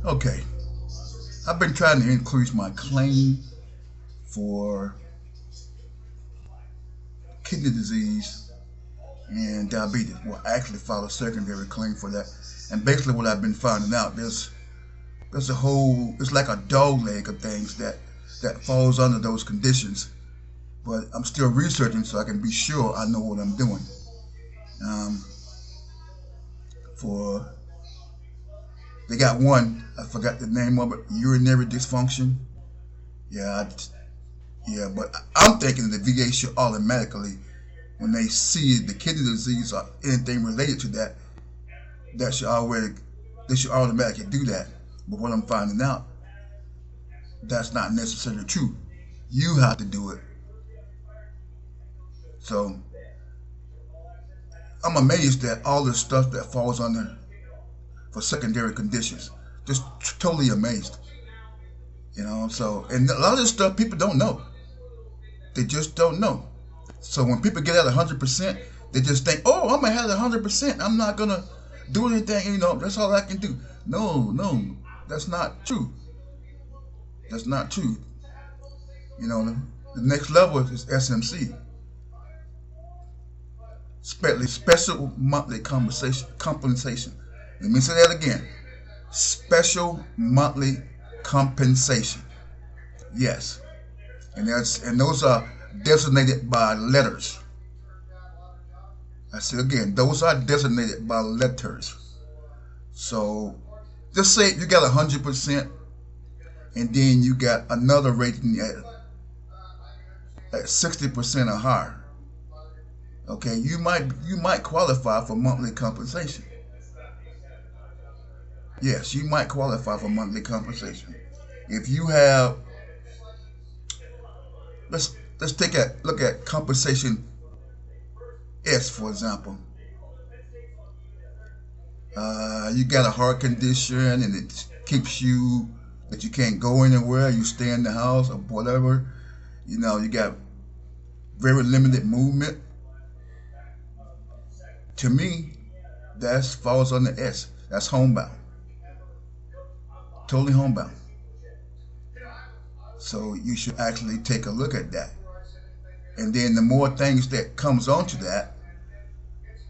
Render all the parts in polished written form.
Okay, I've been trying to increase my claim for kidney disease and diabetes. Well, I actually filed a secondary claim for that. And basically, what I've been finding out, there's a whole, it's like a dog leg of things that falls under those conditions. But I'm still researching so I can be sure I know what I'm doing. Um, for they got one, I forgot the name of it, urinary dysfunction. Yeah, yeah, but I'm thinking the VA should automatically, when they see the kidney disease or anything related to that, that should already they should automatically do that. But what I'm finding out, that's not necessarily true. You have to do it. So I'm amazed at all the stuff that falls under for secondary conditions. Just totally amazed. So and a lot of this stuff people don't know. They just don't know. So when people get at 100%, they just think, "Oh, I'm gonna have 100%. I'm not gonna do anything. That's all I can do." No, no, that's not true. That's not true. The next level is SMC, special monthly compensation. Let me say that again. Special monthly compensation. Yes, and those are designated by letters. I say again, those are designated by letters. So just say you got 100%, and then you got another rating at 60% or higher. Okay, you might qualify for monthly compensation. Yes, you might qualify for monthly compensation. If you have, let's take a look at compensation S, for example. You got a heart condition and it keeps you that you can't go anywhere. You stay in the house or whatever. You got very limited movement. To me, that falls on the S. That's homebound. Totally homebound. So you should actually take a look at that. And then the more things that comes onto that,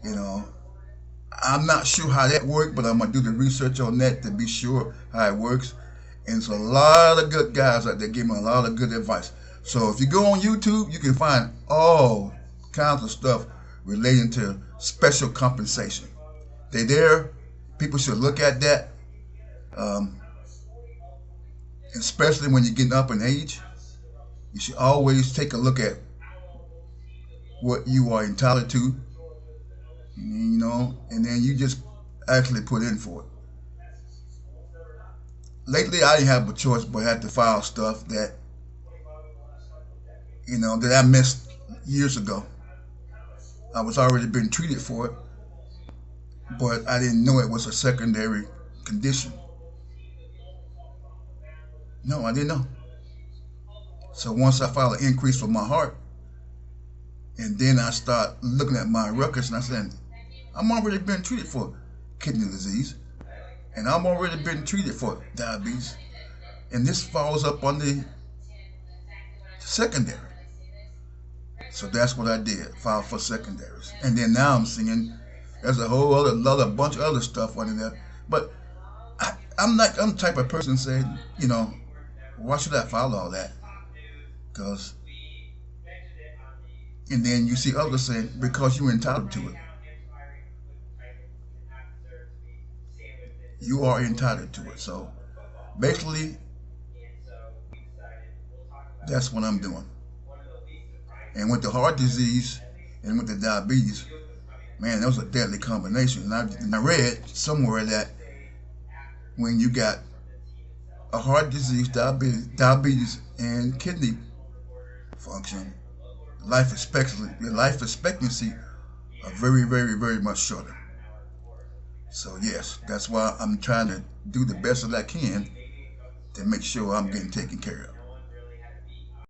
you know, I'm not sure how that works, but I'm gonna do the research on that to be sure how it works. And it's a lot of good guys out there giving a lot of good advice. So if you go on YouTube, you can find all kinds of stuff relating to special compensation. They're there. People should look at that, um, especially when you're getting up in age. You should always take a look at what you are entitled to, and then you just actually put in for it. Lately, I didn't have a choice but had to file stuff that I missed years ago. I was already been treated for it, but I didn't know it was a secondary condition. No, I didn't know. So once I filed an increase for my heart, and then I start looking at my records, and I said, I'm already been treated for kidney disease, and I'm already been treated for diabetes, and this falls up on the secondary. So that's what I did, file for secondaries. And then now I'm seeing there's a whole other bunch of other stuff under there. But I'm the type of person saying, why should I follow all that? Because, and then you see others saying, because you're entitled to it. You are entitled to it. So basically, that's what I'm doing. And with the heart disease and with the diabetes, man, that was a deadly combination. And I read somewhere that when you got a heart disease, diabetes and kidney function, your life expectancy are very, very, very much shorter. So yes, that's why I'm trying to do the best that I can to make sure I'm getting taken care of.